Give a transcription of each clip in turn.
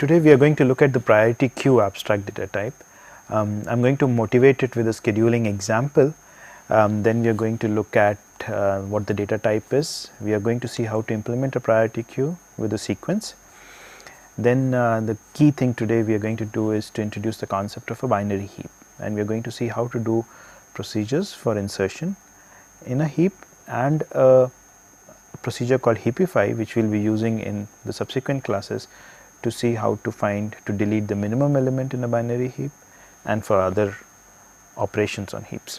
today we are going to look at the priority queue abstract data type. I am going to motivate it with a scheduling example. Then we are going to look at what the data type is. We are going to see how to implement a priority queue with a sequence. Then the key thing today we are going to do is to introduce the concept of a binary heap, and we are going to see how to do procedures for insertion in a heap and a procedure called heapify, which we will be using in the subsequent classes to see how to delete the minimum element in a binary heap and for other operations on heaps.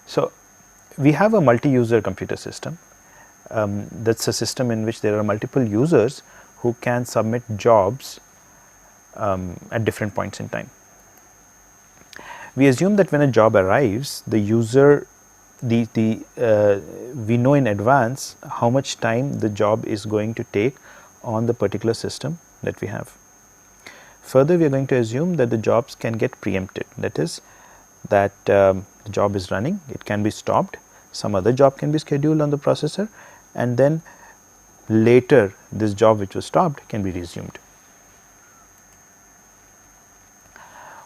So, we have a multi-user computer system. That is a system in which there are multiple users who can submit jobs at different points in time. We assume that when a job arrives, the user we know in advance how much time the job is going to take on the particular system that we have. Further, we are going to assume that the jobs can get preempted, that is that the job is running, it can be stopped, some other job can be scheduled on the processor, and then later this job which was stopped can be resumed.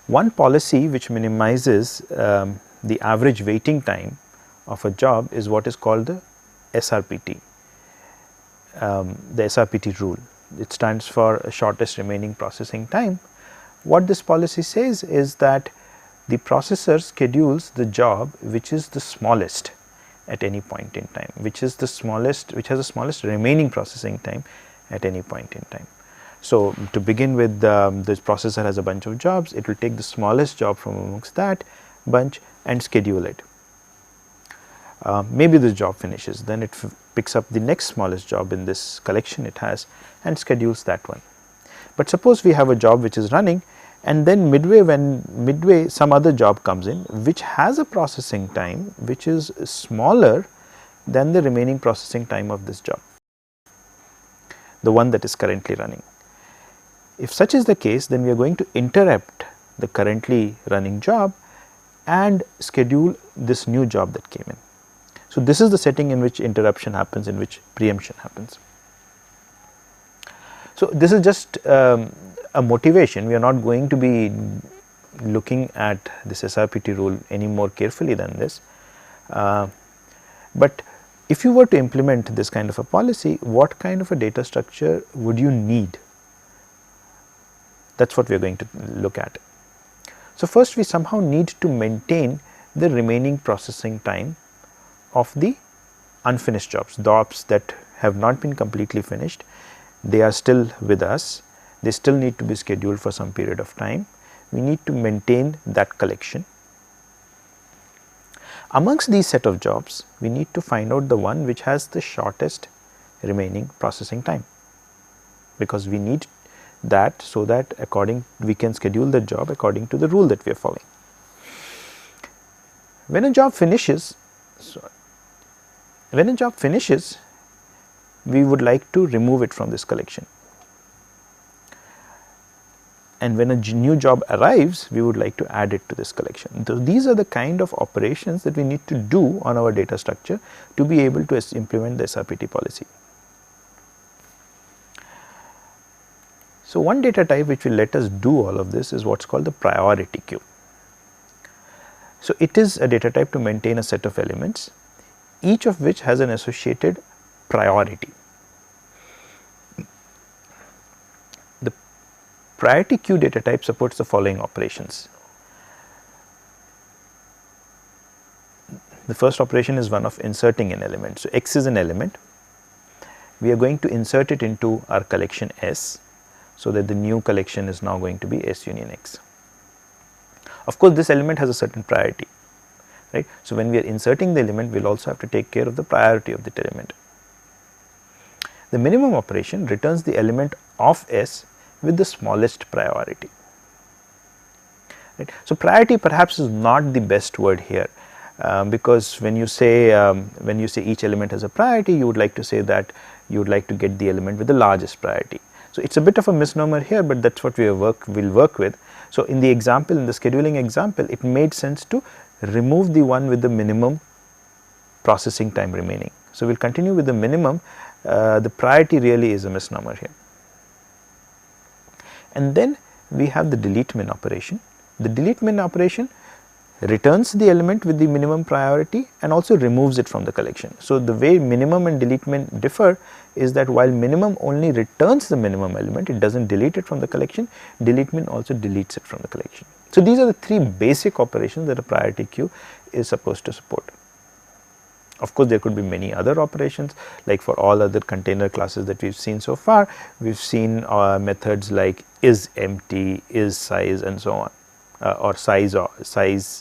One policy which minimizes the average waiting time of a job is what is called the SRPT, the SRPT rule. It stands for shortest remaining processing time. What this policy says is that the processor schedules the job which is the smallest at any point in time, which has the smallest remaining processing time at any point in time. So, to begin with, this processor has a bunch of jobs, it will take the smallest job from amongst that bunch and schedule it. Maybe the job finishes, then it picks up the next smallest job in this collection it has and schedules that one. But suppose we have a job which is running, and then midway some other job comes in which has a processing time which is smaller than the remaining processing time of this job, the one that is currently running. If such is the case, then we are going to interrupt the currently running job and schedule this new job that came in. So, this is the setting in which interruption happens, in which preemption happens. So, this is just a motivation. We are not going to be looking at this SRPT rule any more carefully than this, but if you were to implement this kind of a policy, what kind of a data structure would you need? That is what we are going to look at. So, first we somehow need to maintain the remaining processing time of the unfinished jobs, the jobs that have not been completely finished. They are still with us, they still need to be scheduled for some period of time. We need to maintain that collection. Amongst these set of jobs, we need to find out the one which has the shortest remaining processing time, because we need that so that we can schedule the job according to the rule that we are following. When a job finishes, we would like to remove it from this collection, and when a new job arrives, we would like to add it to this collection. So, these are the kind of operations that we need to do on our data structure to be able to implement the SRPT policy. So, one data type which will let us do all of this is what is called the priority queue. So, it is a data type to maintain a set of elements, each of which has an associated priority. The priority queue data type supports the following operations. The first operation is one of inserting an element. So, X is an element, we are going to insert it into our collection S, so that the new collection is now going to be S union X. Of course, this element has a certain priority, right. So, when we are inserting the element, we will also have to take care of the priority of that element. The minimum operation returns the element of S with the smallest priority, right. So, priority perhaps is not the best word here, because when you say each element has a priority, you would like to say that you would like to get the element with the largest priority. So, it is a bit of a misnomer here, but that is what we will work with. So, in the example, in the scheduling example, it made sense to remove the one with the minimum processing time remaining. So, we will continue with the minimum, the priority really is a misnomer here. and then we have the delete min operation. The delete min operation returns the element with the minimum priority and also removes it from the collection. So, the way minimum and delete min differ is that while minimum only returns the minimum element, it does not delete it from the collection, delete min also deletes it from the collection. So, these are the three basic operations that a priority queue is supposed to support. Of course, there could be many other operations, like for all other container classes that we have seen so far. We have seen methods like is empty, is size, and so on, or size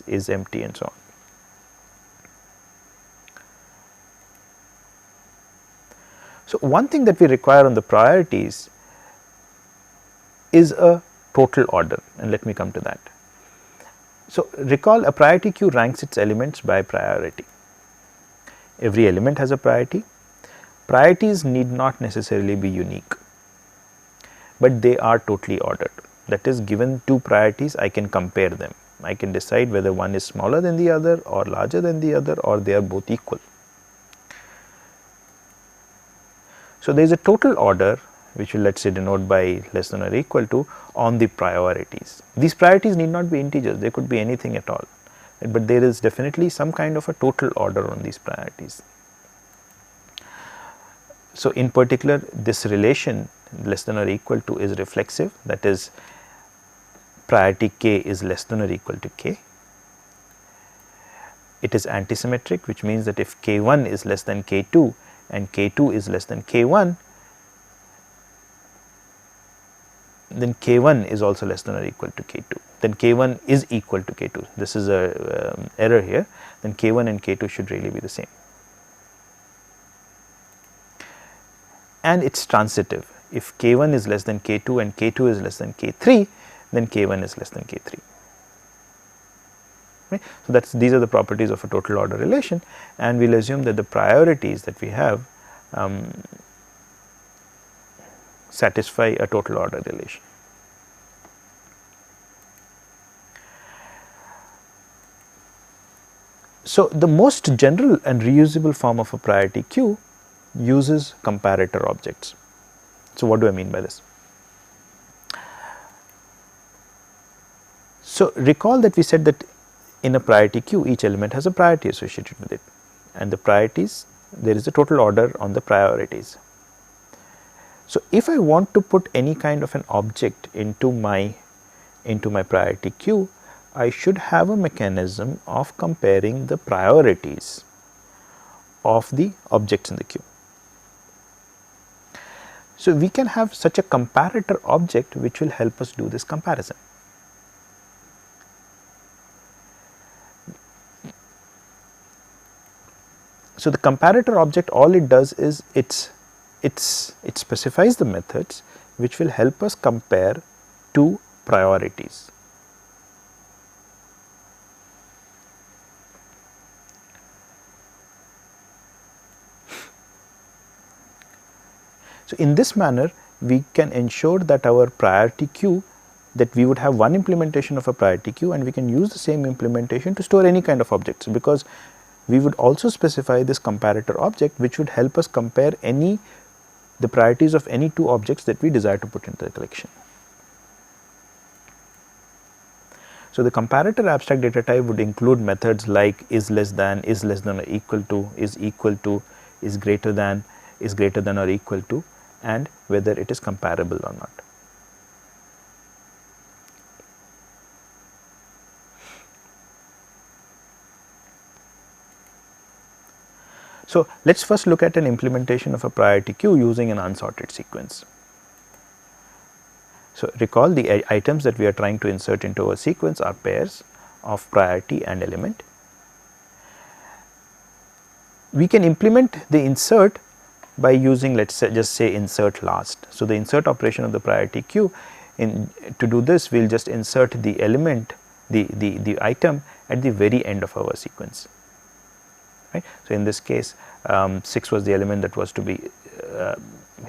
is empty, and so on. So, one thing that we require on the priorities is a total order, and let me come to that. So, recall a priority queue ranks its elements by priority. Every element has a priority. Priorities need not necessarily be unique, but they are totally ordered. That is, given two priorities, I can compare them. I can decide whether one is smaller than the other or larger than the other, or they are both equal. So, there is a total order which will let us say denote by less than or equal to on the priorities. These priorities need not be integers, they could be anything at all, but there is definitely some kind of a total order on these priorities. So, in particular, this relation less than or equal to is reflexive, that is, priority k is less than or equal to k. It is antisymmetric, which means that if k1 is less than k2 and k2 is less than k1, then k1 is also less than or equal to k2, then k1 is equal to k2. This is a error here, then k1 and k2 should really be the same. And it is transitive. If k1 is less than k2 and k2 is less than k3, then k1 is less than k3. Right? So, these are the properties of a total order relation, and we will assume that the priorities that we have satisfy a total order relation. So, the most general and reusable form of a priority queue uses comparator objects. So, what do I mean by this? So, recall that we said that in a priority queue each element has a priority associated with it, and the priorities, there is a total order on the priorities. So, if I want to put any kind of an object into my priority queue, I should have a mechanism of comparing the priorities of the objects in the queue. So, we can have such a comparator object which will help us do this comparison. So, the comparator object, all it does is it specifies the methods which will help us compare two priorities. So, in this manner we can ensure that our priority queue, that we would have one implementation of a priority queue and we can use the same implementation to store any kind of objects, because we would also specify this comparator object which would help us compare the priorities of any two objects that we desire to put into the collection. So, the comparator abstract data type would include methods like is less than or equal to, is equal to, is greater than or equal to, and whether it is comparable or not. So, let us first look at an implementation of a priority queue using an unsorted sequence. So, recall the items that we are trying to insert into a sequence are pairs of priority and element. We can implement the insert by using, let us just say insert last. So, the insert operation of the priority queue, to do this we will just insert the element, the item at the very end of our sequence. Right. So, in this case 6 was the element that was to be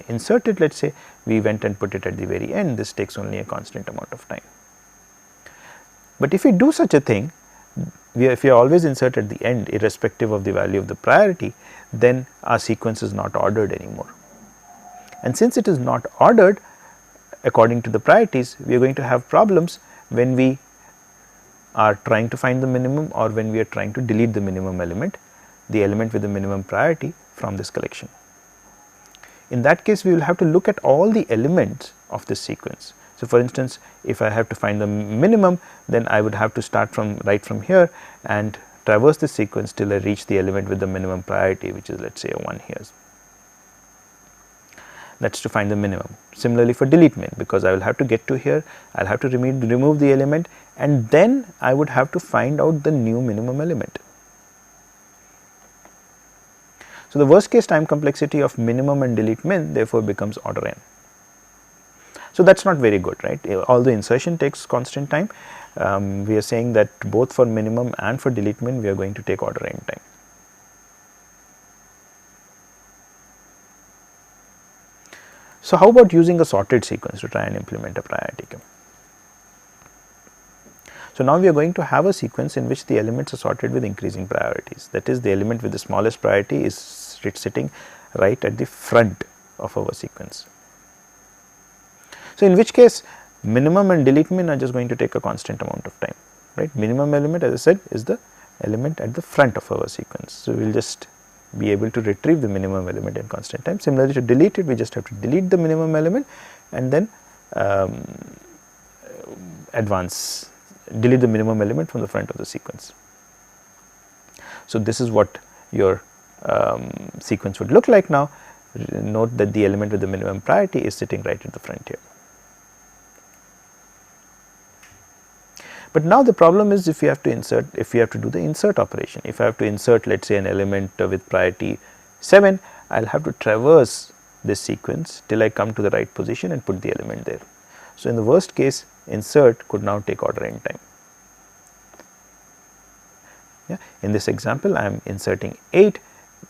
inserted. Let us say we went and put it at the very end, this takes only a constant amount of time. But if we do such a thing, if we always insert at the end irrespective of the value of the priority, then our sequence is not ordered anymore. And since it is not ordered, according to the priorities, we are going to have problems when we are trying to find the minimum or when we are trying to delete the minimum element, the element with the minimum priority from this collection. In that case, we will have to look at all the elements of this sequence. So, for instance, if I have to find the minimum, then I would have to start from right from here and traverse the sequence till I reach the element with the minimum priority, which is, let us say, a 1 here. That is to find the minimum. Similarly for delete min, because I will have to get to here, I will have to remove the element, and then I would have to find out the new minimum element. So, the worst case time complexity of minimum and delete min therefore becomes order n. So, that is not very good, right. Although insertion takes constant time, we are saying that both for minimum and for delete min we are going to take order n time. So, how about using a sorted sequence to try and implement a priority queue? So, now we are going to have a sequence in which the elements are sorted with increasing priorities, that is, the element with the smallest priority is sitting right at the front of our sequence. So, in which case minimum and delete min are just going to take a constant amount of time, right. Minimum element, as I said, is the element at the front of our sequence. So, we will just be able to retrieve the minimum element in constant time. Similarly, to delete it, we just have to delete the minimum element and then delete the minimum element from the front of the sequence. So, this is what your sequence would look like now. Note that the element with the minimum priority is sitting right at the front here. But now the problem is, if you have to do the insert operation, if I have to insert, let us say, an element with priority 7, I will have to traverse this sequence till I come to the right position and put the element there. So, in the worst case, insert could now take order n time. Yeah. In this example, I am inserting 8,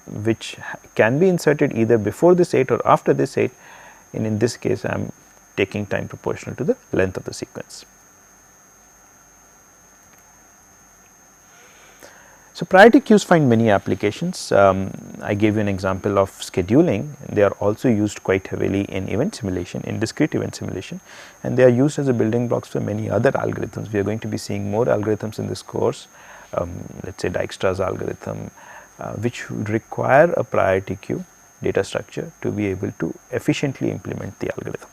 which can be inserted either before this 8 or after this 8, and in this case I am taking time proportional to the length of the sequence. So, priority queues find many applications. I gave you an example of scheduling. They are also used quite heavily in event simulation, in discrete event simulation, and they are used as a building blocks for many other algorithms. We are going to be seeing more algorithms in this course, let us say Dijkstra's algorithm, which would require a priority queue data structure to be able to efficiently implement the algorithm.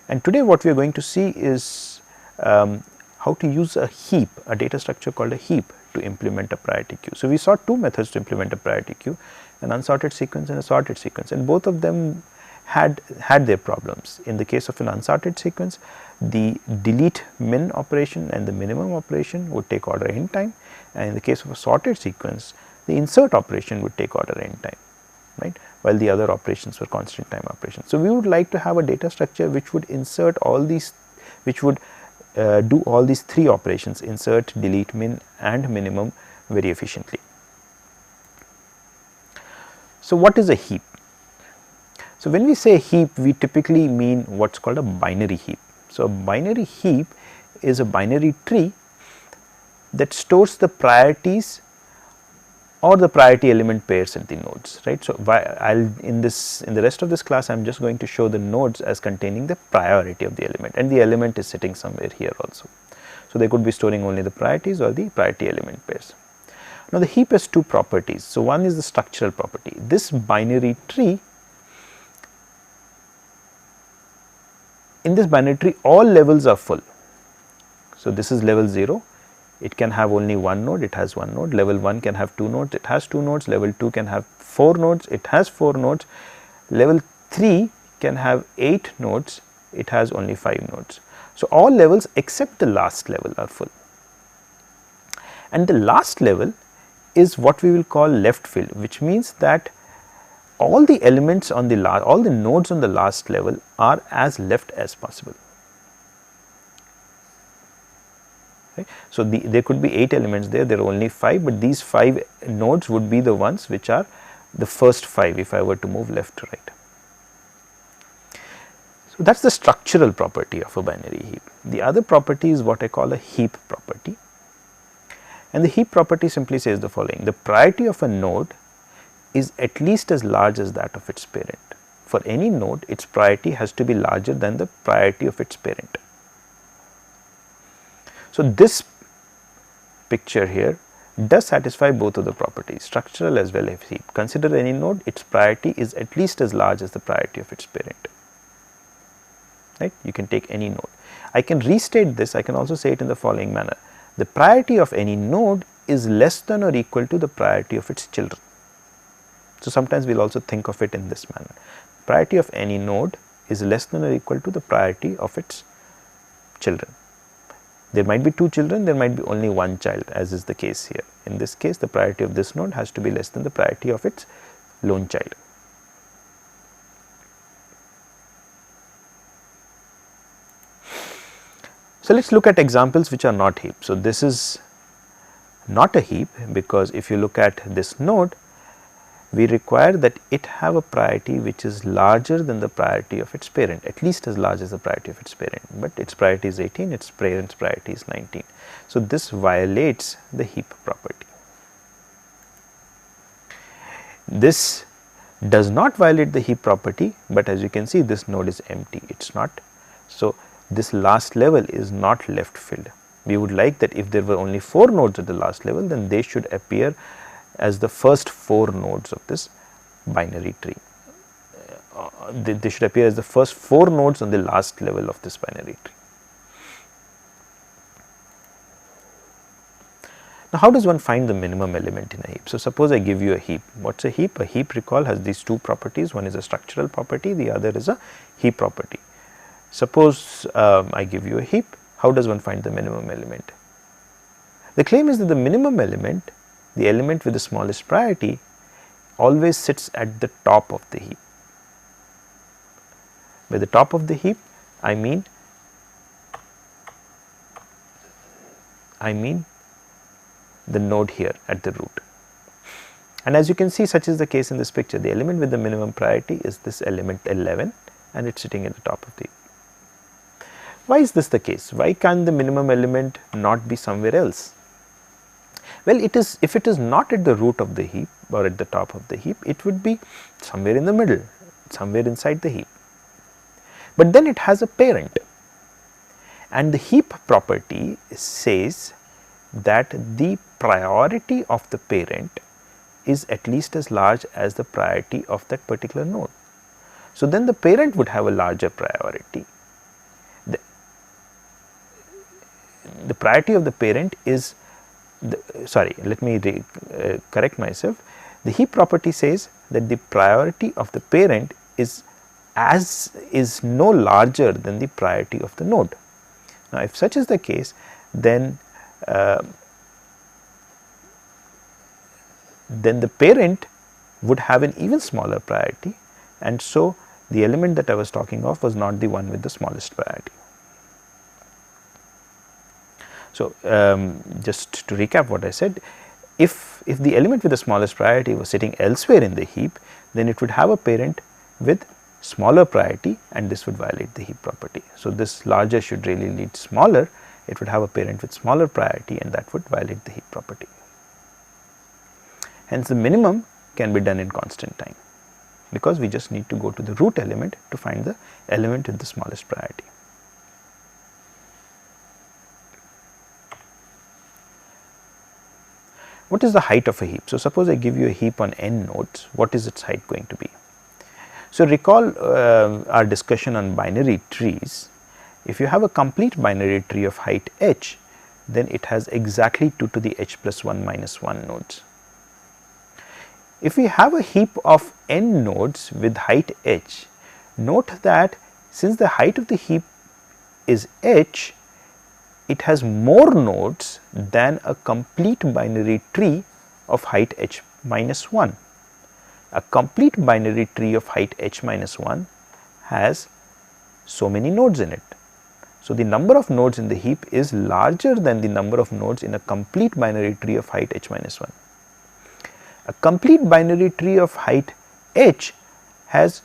And today what we are going to see is how to use a heap, a data structure called a heap, to implement a priority queue. So, we saw two methods to implement a priority queue, an unsorted sequence and a sorted sequence, and both of them had their problems. In the case of an unsorted sequence, the delete min operation and the minimum operation would take order n time, and in the case of a sorted sequence, the insert operation would take order n time, right, while the other operations were constant time operations. So, we would like to have a data structure which would insert all these, which would do all these three operations, insert, delete, min and minimum, very efficiently. So, what is a heap? So, when we say heap, we typically mean what is called a binary heap. So, a binary heap is a binary tree that stores the priorities or the priority element pairs at the nodes, right. So, in the rest of this class, I am just going to show the nodes as containing the priority of the element, and the element is sitting somewhere here also. So, they could be storing only the priorities or the priority element pairs. Now, the heap has two properties. So, one is the structural property. This binary tree, in this binary tree all levels are full. So, this is level 0. It can have only one node, it has one node. Level 1 can have two nodes, it has two nodes. Level 2 can have 4 nodes, it has 4 nodes. Level 3 can have 8 nodes, it has only 5 nodes. So, all levels except the last level are full, and the last level is what we will call left filled, which means that all the elements on the all the nodes on the last level are as left as possible. Right. So, there could be 8 elements there are only 5, but these 5 nodes would be the ones which are the first 5 if I were to move left to right. So, that is the structural property of a binary heap. The other property is what I call a heap property, and the heap property simply says the following: the priority of a node is at least as large as that of its parent. for any node, its priority has to be larger than the priority of its parent. So, this picture here does satisfy both of the properties, structural as well as heap. Consider any node, its priority is at least as large as the priority of its parent, right. You can take any node. I can restate this, I can also say it in the following manner: the priority of any node is less than or equal to the priority of its children. So, sometimes we will also think of it in this manner: priority of any node is less than or equal to the priority of its children. There might be two children, there might be only one child, as is the case here. In this case, the priority of this node has to be less than the priority of its lone child. So, let us look at examples which are not heap. So, this is not a heap, because if you look at this node, we require that it have a priority which is larger than the priority of its parent, at least as large as the priority of its parent, but its priority is 18, its parent's priority is 19. So, this violates the heap property. This does not violate the heap property, but as you can see, this node is empty, it is not. So, this last level is not left filled. We would like that if there were only 4 nodes at the last level, then they should appear as the first 4 nodes of this binary tree. They should appear as the first 4 nodes on the last level of this binary tree. Now, how does one find the minimum element in a heap? So, suppose I give you a heap. What is a heap? A heap, recall, has these 2 properties. One is a structural property, the other is a heap property. Suppose I give you a heap. How does one find the minimum element? The claim is that the minimum element, the element with the smallest priority, always sits at the top of the heap. By the top of the heap, I mean the node here at the root. And as you can see, such is the case in this picture. The element with the minimum priority is this element 11, and it is sitting at the top of the heap. Why is this the case? Why can't the minimum element not be somewhere else? Well, it is, if it is not at the root of the heap or at the top of the heap, it would be somewhere in the middle, somewhere inside the heap. But then it has a parent, and the heap property says that the priority of the parent is at least as large as the priority of that particular node. So, then the parent would have a larger priority. The priority of the parent is correct myself. The heap property says that the priority of the parent is no larger than the priority of the node. Now, if such is the case, then the parent would have an even smaller priority, and so the element that I was talking of was not the one with the smallest priority. So, just to recap what I said, if the element with the smallest priority was sitting elsewhere in the heap, then it would have a parent with smaller priority, and this would violate the heap property. So, this larger should really lead smaller, it would have a parent with smaller priority, and that would violate the heap property. Hence, the minimum can be done in constant time, because we just need to go to the root element to find the element with the smallest priority. What is the height of a heap? So, suppose I give you a heap on n nodes, what is its height going to be? So, recall our discussion on binary trees. If you have a complete binary tree of height h, then it has exactly 2 to the h plus 1 minus 1 nodes. If we have a heap of n nodes with height h, note that since the height of the heap is h, it has more nodes than a complete binary tree of height h minus 1. A complete binary tree of height h minus 1 has so many nodes in it. So, the number of nodes in the heap is larger than the number of nodes in a complete binary tree of height h minus 1. A complete binary tree of height h has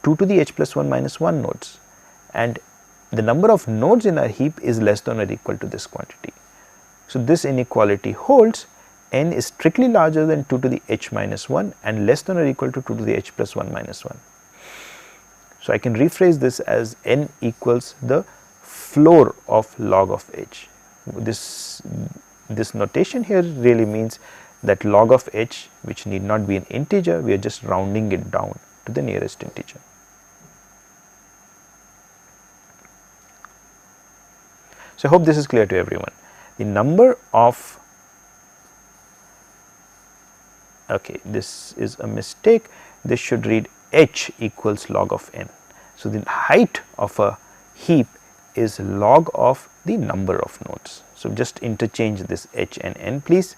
2 to the h plus 1 minus 1 nodes, and the number of nodes in our heap is less than or equal to this quantity. So, this inequality holds. N is strictly larger than 2 to the h minus 1 and less than or equal to 2 to the h plus 1 minus 1. So, I can rephrase this as n equals the floor of log of h. This notation here really means that log of h, which need not be an integer, we are just rounding it down to the nearest integer. So, I hope this is clear to everyone. The number of, okay, this is a mistake, this should read h equals log of n. So, the height of a heap is log of the number of nodes. So, just interchange this h and n please,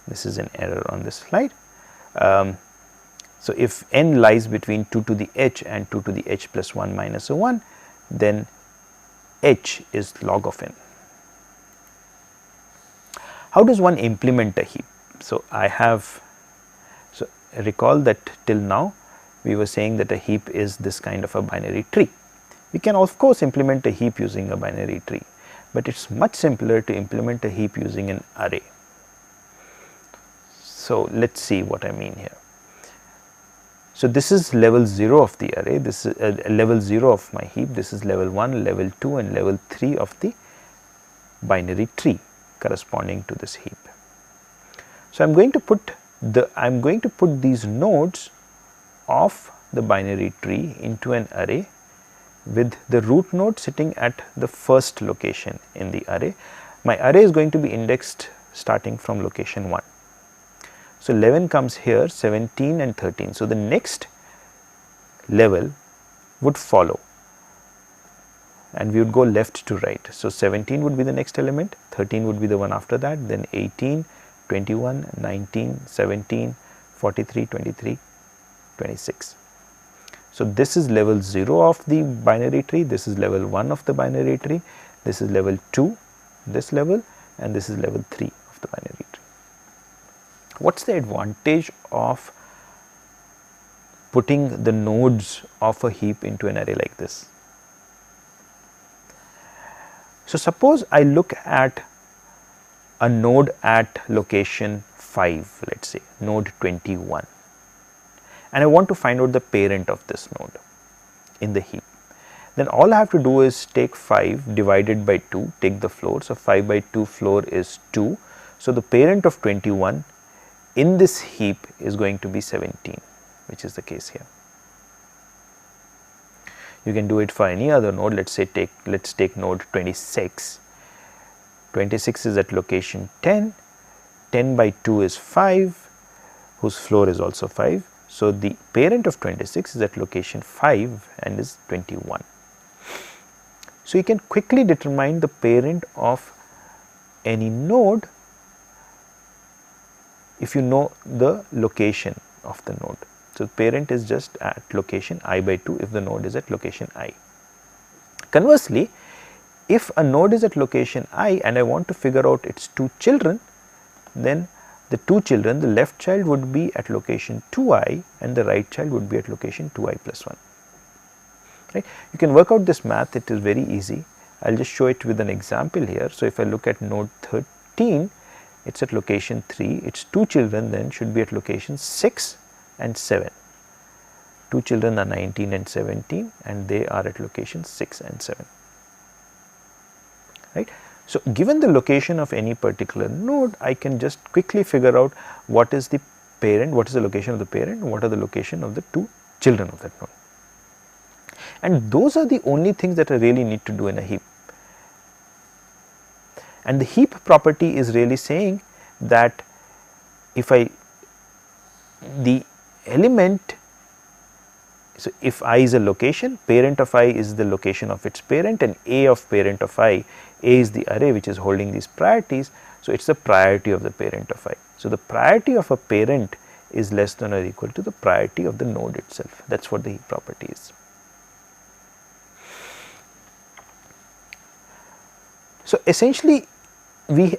this is an error on this slide. So, if n lies between 2 to the h and 2 to the h plus 1 minus a 1, then h is log of n. How does one implement a heap? So, recall that till now we were saying that a heap is this kind of a binary tree. We can of course implement a heap using a binary tree, but it is much simpler to implement a heap using an array. So, let us see what I mean here. So, this is level 0 of the array, this is level 0 of my heap, this is level 1, level 2 and level 3 of the binary tree corresponding to this heap. So, I am going to put these nodes of the binary tree into an array with the root node sitting at the first location in the array. My array is going to be indexed starting from location 1. So, 11 comes here, 17 and 13. So, the next level would follow and we would go left to right. So, 17 would be the next element, 13 would be the one after that, then 18, 21, 19, 17, 43, 23, 26. So, this is level 0 of the binary tree, this is level 1 of the binary tree, this is level 2, this level, and this is level 3 of the binary tree. What is the advantage of putting the nodes of a heap into an array like this? So, suppose I look at a node at location 5, let us say node 21, and I want to find out the parent of this node in the heap. Then all I have to do is take 5 divided by 2, take the floor. So, 5 by 2 floor is 2. So, the parent of 21 in this heap is going to be 17, which is the case here. You can do it for any other node, let us take node 26. 26 is at location 10, 10 by 2 is 5, whose floor is also 5. So, the parent of 26 is at location 5 and is 21. So, you can quickly determine the parent of any node if you know the location of the node. So, parent is just at location I by 2 if the node is at location I. Conversely, if a node is at location I and I want to figure out its 2 children, then the 2 children, the left child would be at location 2I and the right child would be at location 2I plus 1. Right? You can work out this math, it is very easy. I will just show it with an example here. So, if I look at node 13, it is at location 3, its 2 children then should be at location 6 and 7. 2 children are 19 and 17 and they are at location 6 and 7. Right. So, given the location of any particular node, I can just quickly figure out what is the parent, what is the location of the parent, what are the location of the 2 children of that node. And those are the only things that I really need to do in a heap. And the heap property is really saying that if the element, so if I is a location, parent of I is the location of its parent and A of parent of I, A is the array which is holding these priorities. So, it is the priority of the parent of I. So, the priority of a parent is less than or equal to the priority of the node itself. That is what the heap property is. So, essentially we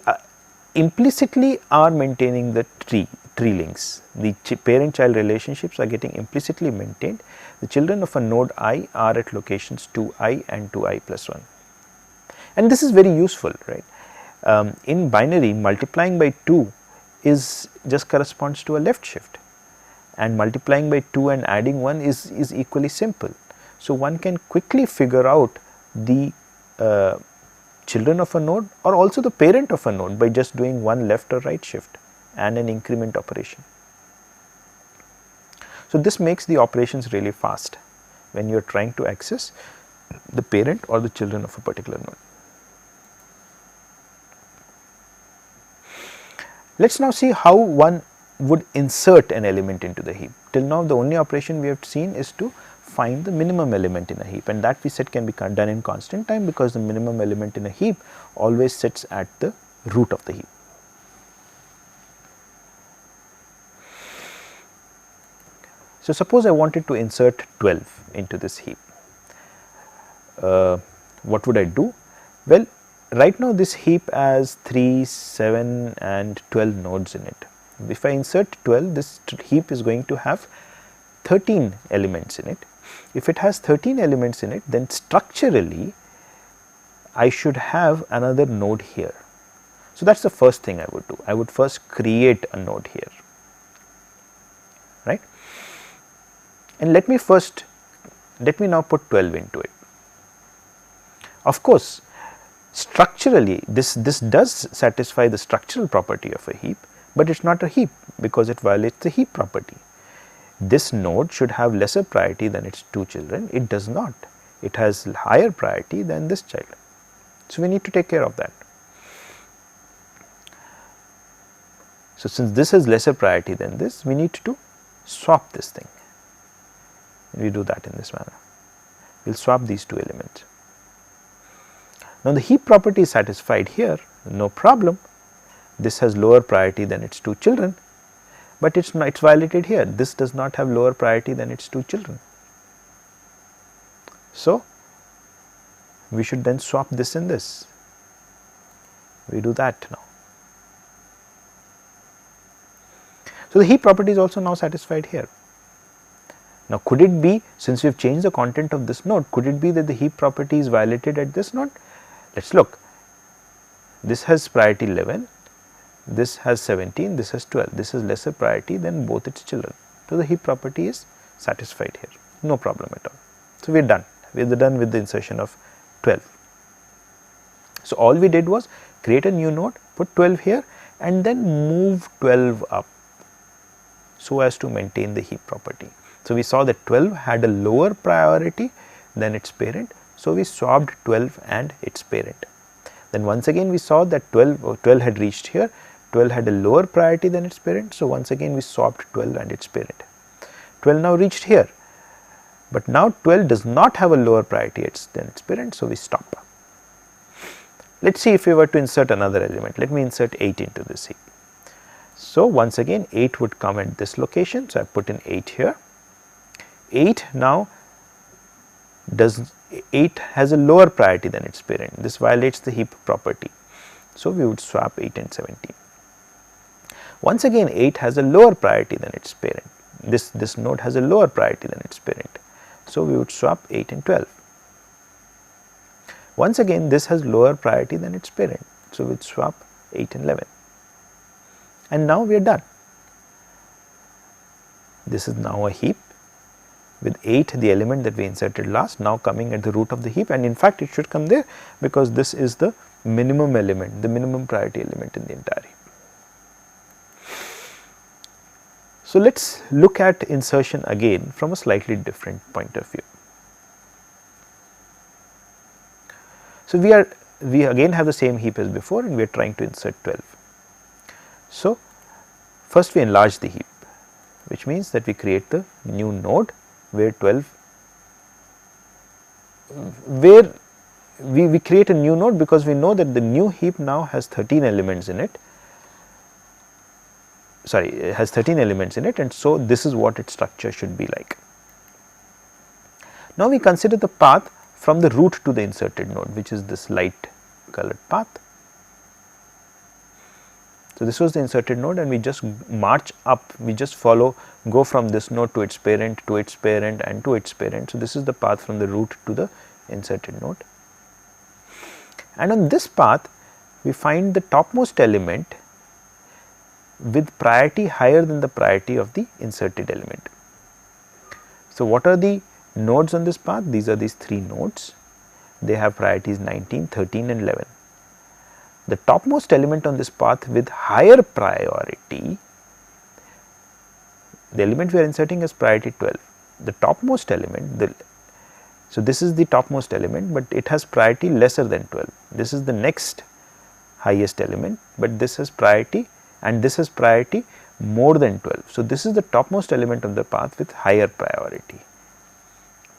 implicitly are maintaining the tree links. The parent child relationships are getting implicitly maintained. The children of a node I are at locations 2I and 2I plus 1. And this is very useful, right. In binary, multiplying by 2 is just corresponds to a left shift, and multiplying by 2 and adding 1 is equally simple. So, one can quickly figure out the children of a node or also the parent of a node by just doing one left or right shift and an increment operation. So, this makes the operations really fast when you are trying to access the parent or the children of a particular node. Let us now see how one would insert an element into the heap. Till now the only operation we have seen is to find the minimum element in a heap, and that we said can be done in constant time because the minimum element in a heap always sits at the root of the heap. So, suppose I wanted to insert 12 into this heap. What would I do? Well, right now this heap has 3, 7 and 12 nodes in it. If I insert 12, this heap is going to have 13 elements in it. If it has 13 elements in it, then structurally I should have another node here. So, that is the first thing I would do. I would first create a node here, right, and let me now put 12 into it. Of course, structurally this does satisfy the structural property of a heap, but it is not a heap because it violates the heap property. This node should have lesser priority than its 2 children. It does not. It has higher priority than this child. So, we need to take care of that. So, since this has lesser priority than this, we need to swap this thing. We do that in this manner. We will swap these 2 elements. Now, the heap property is satisfied here, no problem. This has lower priority than its 2 children, but it is violated here. This does not have lower priority than its 2 children. So, we should then swap this and this. We do that now. So, the heap property is also now satisfied here. Now, could it be, since we have changed the content of this node, could it be that the heap property is violated at this node? Let us look. This has priority 11, this has 17, this has 12, this has lesser priority than both its children. So, the heap property is satisfied here, no problem at all. So, we are done with the insertion of 12. So, all we did was create a new node, put 12 here and then move 12 up so as to maintain the heap property. So, we saw that 12 had a lower priority than its parent. So, we swapped 12 and its parent. Then once again we saw that 12 had reached here, 12 had a lower priority than its parent. So, once again we swapped 12 and its parent. 12 now reached here, but now 12 does not have a lower priority than its parent. So, we stop. Let us see if we were to insert another element. Let me insert 8 into this heap. So, once again 8 would come at this location. So, I put in 8 here. 8 now 8 has a lower priority than its parent. This violates the heap property. So, we would swap 8 and 17. Once again 8 has a lower priority than its parent. This node has a lower priority than its parent. So, we would swap 8 and 12. Once again this has lower priority than its parent. So, we would swap 8 and 11. And now we are done. This is now a heap with 8, the element that we inserted last, now coming at the root of the heap, and in fact it should come there because this is the minimum element, the minimum priority element in the entire heap. So, let us look at insertion again from a slightly different point of view. So, we again have the same heap as before and we are trying to insert 12. So, first we enlarge the heap, which means that we create the new node where 12, where we create a new node because we know that the new heap now has 13 elements in it, and so this is what its structure should be like. Now, we consider the path from the root to the inserted node, which is this light colored path. So, this was the inserted node and we just march up, we just go from this node to its parent, to its parent and to its parent. So, this is the path from the root to the inserted node. And on this path we find the topmost element with priority higher than the priority of the inserted element. So, what are the nodes on this path, these are these 3 nodes, they have priorities 19, 13 and 11. The topmost element on this path with higher priority, the element we are inserting is priority 12. The topmost element, so this is the topmost element, but it has priority lesser than 12. This is the next highest element, but this has priority and this has priority more than 12. So, this is the topmost element of the path with higher priority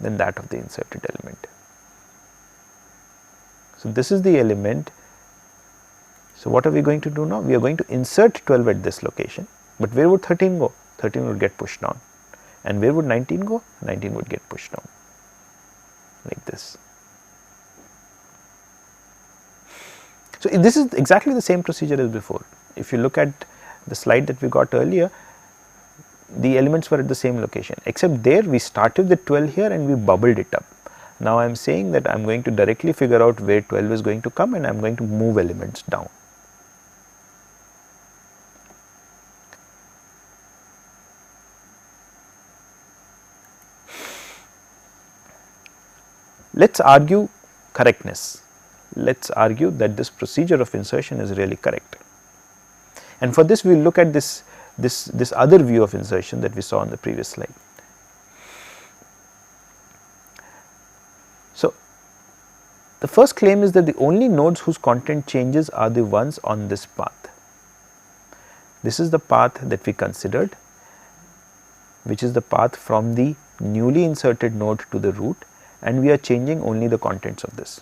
than that of the inserted element. So, this is the element. So, what are we going to do now? We are going to insert 12 at this location, but where would 13 go? 13 would get pushed down, and where would 19 go? 19 would get pushed down like this. So, this is exactly the same procedure as before. If you look at the slide that we got earlier, the elements were at the same location, except there we started with 12 here and we bubbled it up. Now, I am saying that I am going to directly figure out where 12 is going to come and I am going to move elements down. Let us argue correctness. Let us argue that this procedure of insertion is really correct. And for this we will look at this other view of insertion that we saw on the previous slide. So, the first claim is that the only nodes whose content changes are the ones on this path. This is the path that we considered, which is the path from the newly inserted node to the root, and we are changing only the contents of this.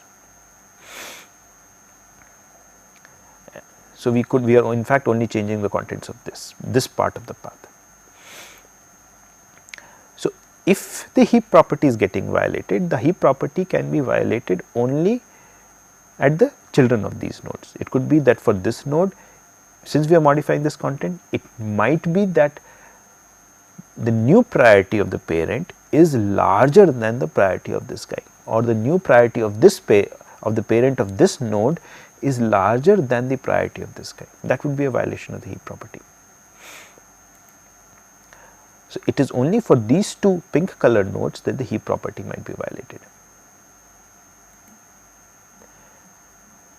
So, we are in fact only changing the contents of this part of the path. So, if the heap property is getting violated, the heap property can be violated only at the children of these nodes. It could be that for this node, since we are modifying this content, it might be that the new priority of the parent is larger than the priority of this guy, or the new priority of this of the parent of this node is larger than the priority of this guy. That would be a violation of the heap property. So, it is only for these 2 pink colored nodes that the heap property might be violated.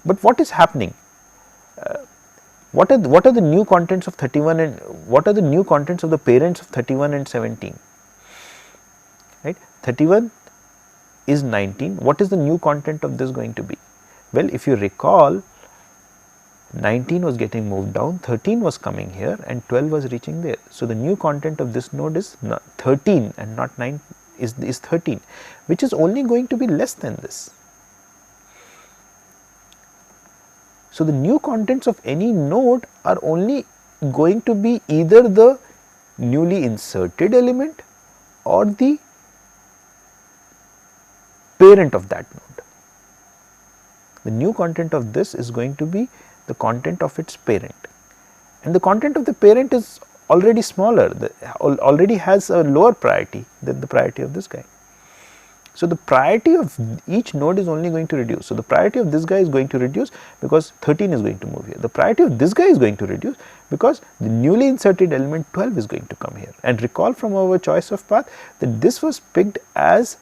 But what is happening? What are the new contents of 31 and what are the new contents of the parents of 31 and 17? Right? 31 is 19. What is the new content of this going to be? Well, if you recall, 19 was getting moved down, 13 was coming here and 12 was reaching there. So, the new content of this node is 13 and not 9 is 13, which is only going to be less than this. So, the new contents of any node are only going to be either the newly inserted element or the parent of that node. The new content of this is going to be the content of its parent, and the content of the parent is already smaller, already has a lower priority than the priority of this guy. So, the priority of each node is only going to reduce. So, the priority of this guy is going to reduce because 13 is going to move here. The priority of this guy is going to reduce because the newly inserted element 12 is going to come here. And recall from our choice of path that this was picked as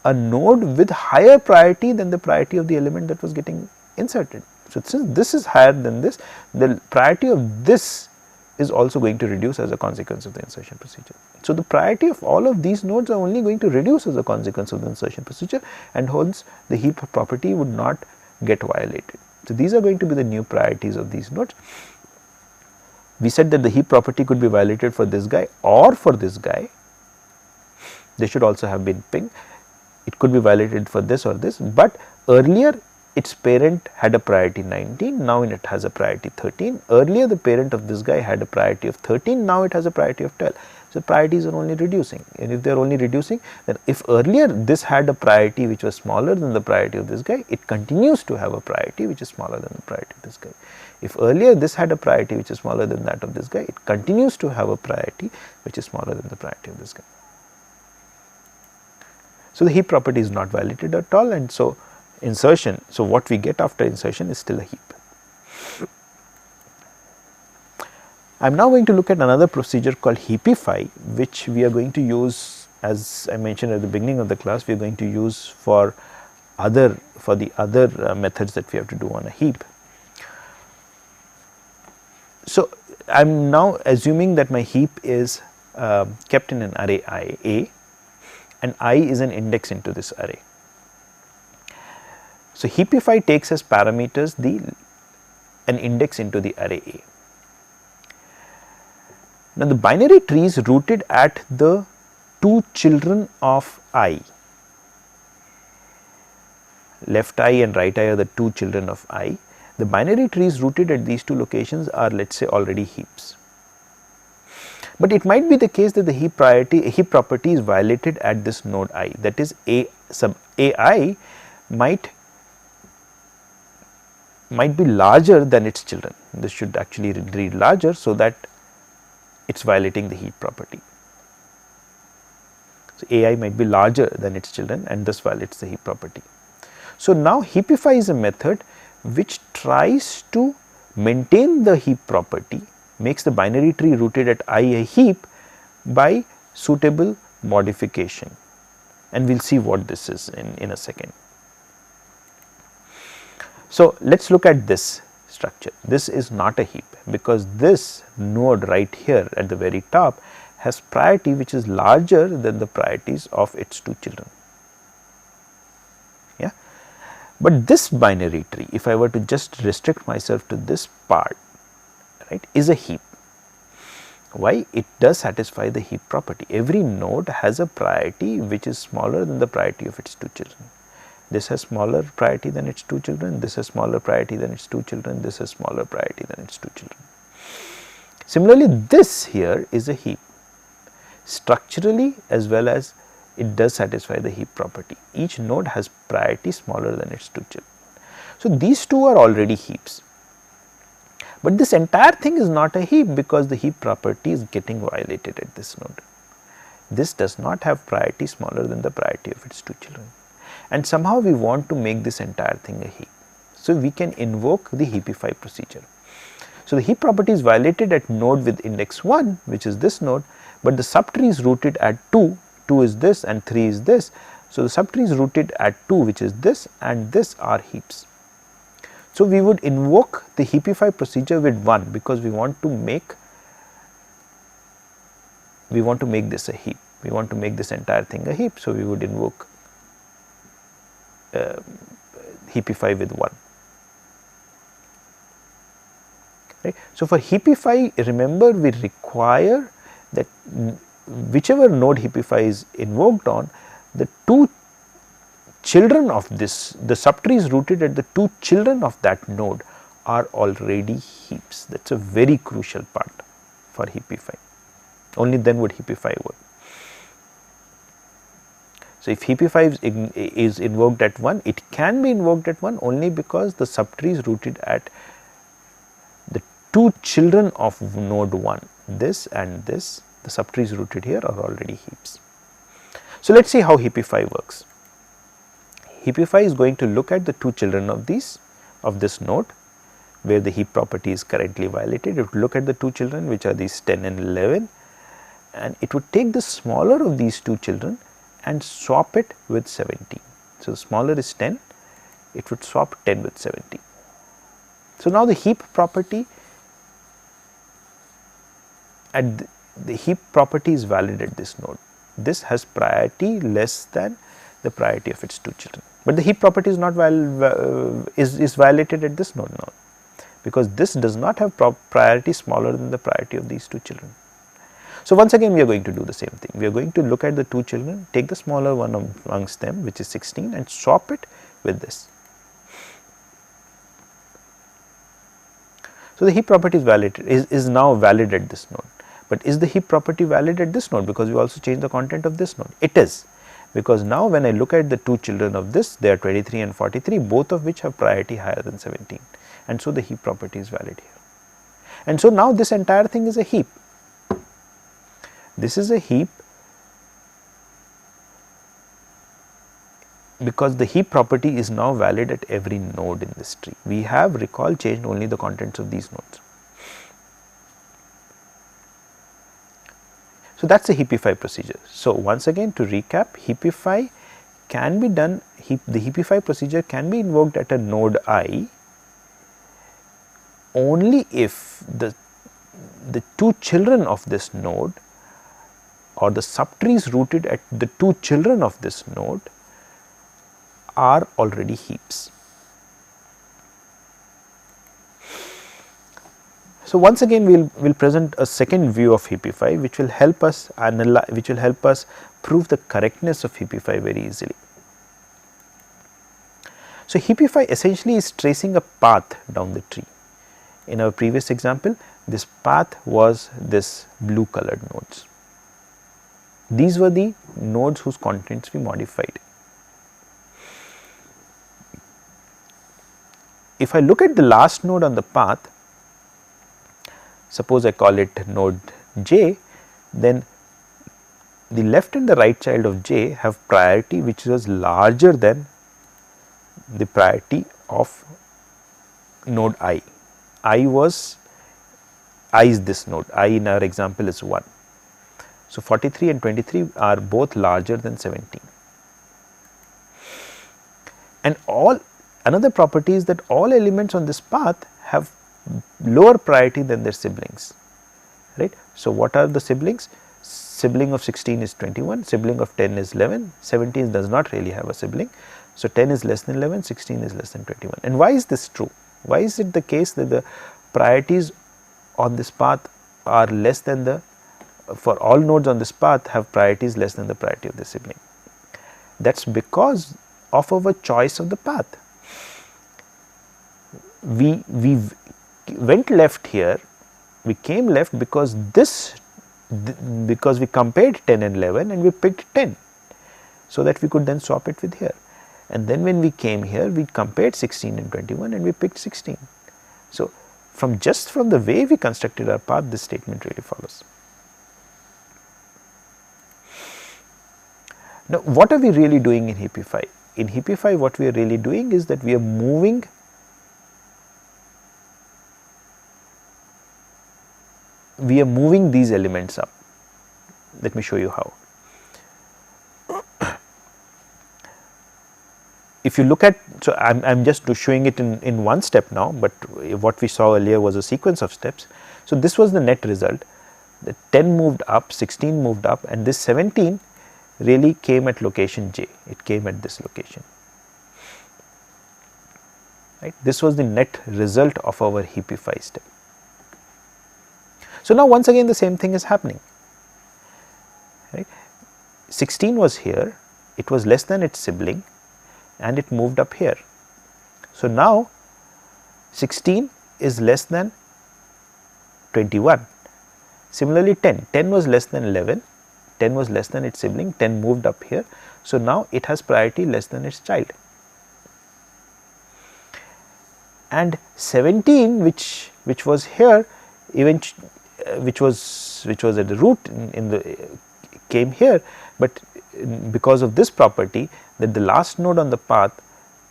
a node with higher priority than the priority of the element that was getting inserted. So, since this is higher than this, the priority of this is also going to reduce as a consequence of the insertion procedure. So, the priority of all of these nodes are only going to reduce as a consequence of the insertion procedure, and hence the heap property would not get violated. So, these are going to be the new priorities of these nodes. We said that the heap property could be violated for this guy or for this guy. They should also have been pinged. It could be violated for this or this, but earlier its parent had a priority 19, now it has a priority 13. Earlier the parent of this guy had a priority of 13, now it has a priority of 12. So, priorities are only reducing, and if they are only reducing, then if earlier this had a priority which was smaller than the priority of this guy, it continues to have a priority which is smaller than the priority of this guy. If earlier this had a priority which is smaller than that of this guy, it continues to have a priority which is smaller than the priority of this guy. So, the heap property is not violated at all, and so insertion, so what we get after insertion is still a heap. I am now going to look at another procedure called heapify, which we are going to use as I mentioned at the beginning of the class, we are going to use for the other methods that we have to do on a heap. So, I am now assuming that my heap is kept in an array A, and I is an index into this array. So, heapify takes as parameters an index into the array A. Now, the binary tree is rooted at the two children of I. Left I and right I are the two children of I. The binary trees rooted at these two locations are, let us say, already heaps. But it might be the case that the heap property is violated at this node I, that is A sub AI might be larger than its children. This should actually read larger, so that it is violating the heap property. So, AI might be larger than its children and thus violates the heap property. So, now heapify is a method which tries to maintain the heap property, makes the binary tree rooted at I a heap by suitable modification, and we will see what this is in a second. So, let us look at this structure. This is not a heap, because this node right here at the very top has priority which is larger than the priorities of its two children. Yeah. But this binary tree, if I were to just restrict myself to this part, right, is a heap. Why? It does satisfy the heap property. Every node has a priority which is smaller than the priority of its two children. This has smaller priority than its two children, this has smaller priority than its two children, this has smaller priority than its two children. Similarly, this here is a heap. Structurally as well as it does satisfy the heap property. Each node has priority smaller than its two children. So, these two are already heaps, but this entire thing is not a heap because the heap property is getting violated at this node. This does not have priority smaller than the priority of its two children, and somehow we want to make this entire thing a heap. So, we can invoke the heapify procedure. So, the heap property is violated at node with index 1, which is this node, but the subtree is rooted at 2, 2 is this and 3 is this. So, the subtree is rooted at 2, which is this, and this are heaps. So, we would invoke the heapify procedure with 1 because we want to make this a heap, we want to make this entire thing a heap. So, we would invoke heapify with 1. Right. So, for heapify, remember, we require that whichever node heapify is invoked on, the two children of this, the subtree is rooted at the two children of that node are already heaps. That is a very crucial part for heapify. Only then would heapify work. So, if heapify is invoked at 1, it can be invoked at 1 only because the subtree is rooted at the two children of node 1, this and this, the subtrees rooted here are already heaps. So, let us see how heapify works. Heapify is going to look at the two children of this node where the heap property is currently violated. It would look at the two children which are these 10 and 11, and it would take the smaller of these two children and swap it with 17. So, the smaller is 10, it would swap 10 with 17. So, now the heap property the heap property is valid at this node. This has priority less than the priority of its two children, but the heap property is not is violated at this node now, because this does not have priority smaller than the priority of these two children. So, once again we are going to do the same thing. We are going to look at the two children, take the smaller one amongst them, which is 16, and swap it with this. So, the heap property is now valid at this node. But is the heap property valid at this node, because we also change the content of this node? It is, because now when I look at the two children of this, they are 23 and 43, both of which have priority higher than 17, and so the heap property is valid here. And so, now this entire thing is a heap. This is a heap because the heap property is now valid at every node in this tree. We have, recall, changed only the contents of these nodes. So, that is a heapify procedure. So, once again to recap, heapify can be done, the heapify procedure can be invoked at a node I only if the two children of this node or the subtrees rooted at the two children of this node are already heaps. So, once again we will present a second view of heapify which will help us prove the correctness of heapify very easily. So, heapify essentially is tracing a path down the tree. In our previous example, this path was this blue colored nodes. These were the nodes whose contents we modified. If I look at the last node on the path, suppose I call it node j, then the left and the right child of j have priority which was larger than the priority of node I. I is this node, I in our example is 1. So, 43 and 23 are both larger than 17. And another property is that all elements on this path have lower priority than their siblings, right. So, what are the siblings? Sibling of 16 is 21, sibling of 10 is 11, 17 does not really have a sibling. So, 10 is less than 11, 16 is less than 21. And why is this true? Why is it the case that the priorities on this path are less than for all nodes on this path have priorities less than the priority of the sibling? That is because of our choice of the path. We went left here, we came left because because we compared 10 and 11 and we picked 10, so that we could then swap it with here. And then when we came here, we compared 16 and 21 and we picked 16. So, just from the way we constructed our path, this statement really follows. Now, what are we really doing in heapify? In heapify, what we are really doing is that we are moving these elements up. Let me show you how. If you look at, so I am just showing it in one step now, but what we saw earlier was a sequence of steps. So, this was the net result, the 10 moved up, 16 moved up, and this 17 really came at location j, it came at this location, right. This was the net result of our heapify step. So, now once again the same thing is happening, right. 16 was here, it was less than its sibling and it moved up here. So, now 16 is less than 21. Similarly, 10 was less than 11, 10 was less than its sibling, 10 moved up here. So, now it has priority less than its child. And 17 which was here which was at the root came here, but because of this property that the last node on the path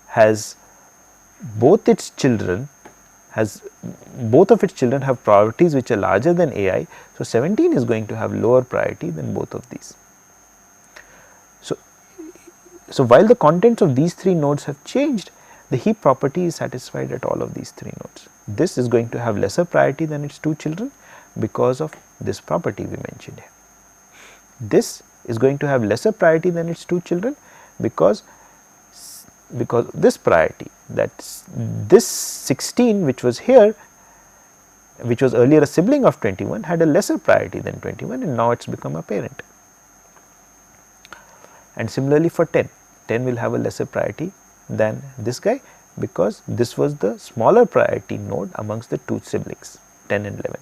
has both of its children have priorities which are larger than ai. So, 17 is going to have lower priority than both of these. So, while the contents of these three nodes have changed, the heap property is satisfied at all of these three nodes. This is going to have lesser priority than its two children because of this property we mentioned here. This is going to have lesser priority than its two children because this priority, that this 16 which was here, which was earlier a sibling of 21, had a lesser priority than 21 and now it has become a parent. And similarly for 10 will have a lesser priority than this guy because this was the smaller priority node amongst the two siblings 10 and 11.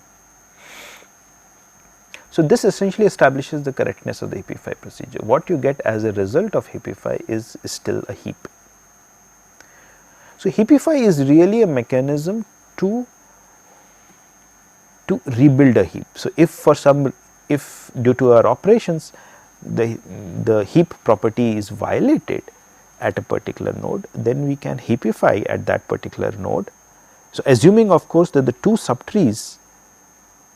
So, this essentially establishes the correctness of the heapify procedure. What you get as a result of heapify is still a heap. So, heapify is really a mechanism to rebuild a heap. So, if due to our operations the heap property is violated at a particular node, then we can heapify at that particular node. So, assuming of course that the two subtrees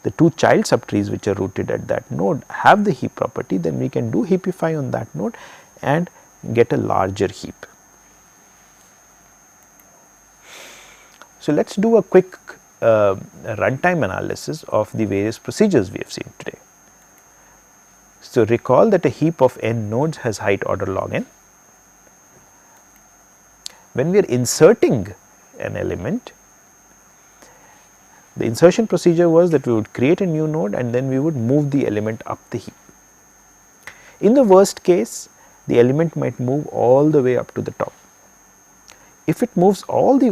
the two child subtrees which are rooted at that node have the heap property, then we can do heapify on that node and get a larger heap. So, let us do a quick runtime analysis of the various procedures we have seen today. So, recall that a heap of n nodes has height order log n. When we are inserting an element, the insertion procedure was that we would create a new node and then we would move the element up the heap. In the worst case, the element might move all the way up to the top. If it moves all the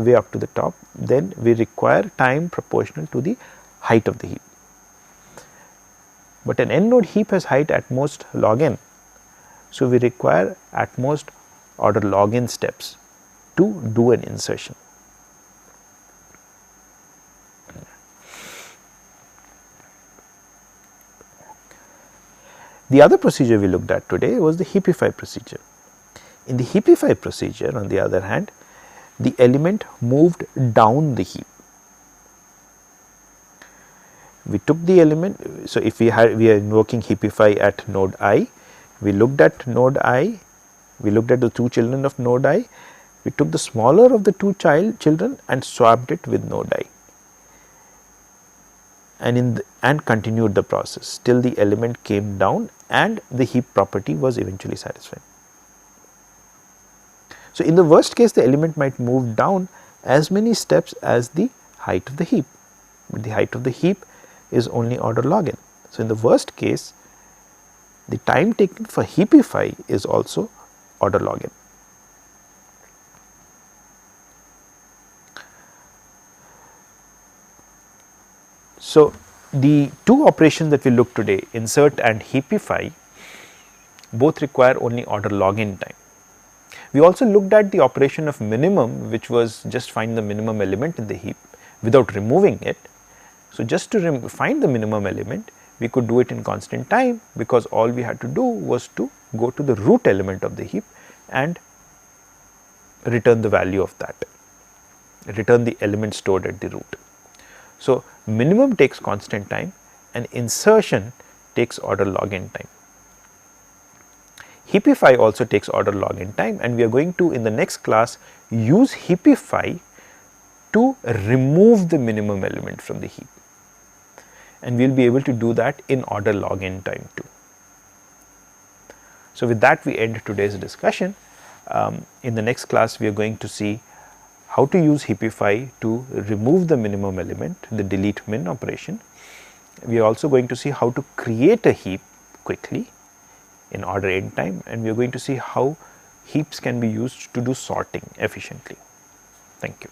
way up to the top, then we require time proportional to the height of the heap. But an n node heap has height at most log n. So, we require at most order log n steps to do an insertion. The other procedure we looked at today was the heapify procedure. In the heapify procedure, on the other hand, the element moved down the heap. We took the element, so if we are invoking heapify at node I, we looked at node I, we looked at the two children of node I, we took the smaller of the two children and swapped it with node I, and continued the process till the element came down and the heap property was eventually satisfied. So, in the worst case, the element might move down as many steps as the height of the heap, but the height of the heap is only order log n. So, in the worst case, the time taken for heapify is also order log n. So, the two operations that we looked today, insert and heapify, both require only order log n time. We also looked at the operation of minimum, which was just find the minimum element in the heap without removing it. So, just to find the minimum element, we could do it in constant time, because all we had to do was to go to the root element of the heap and return the value of that, return the element stored at the root. So, minimum takes constant time and insertion takes order log n time. Heapify also takes order log n time, and we are going to, in the next class, use heapify to remove the minimum element from the heap, and we will be able to do that in order log n time too. So, with that we end today's discussion. In the next class we are going to see how to use heapify to remove the minimum element, the delete min operation. We are also going to see how to create a heap quickly in order n time, and we are going to see how heaps can be used to do sorting efficiently. Thank you.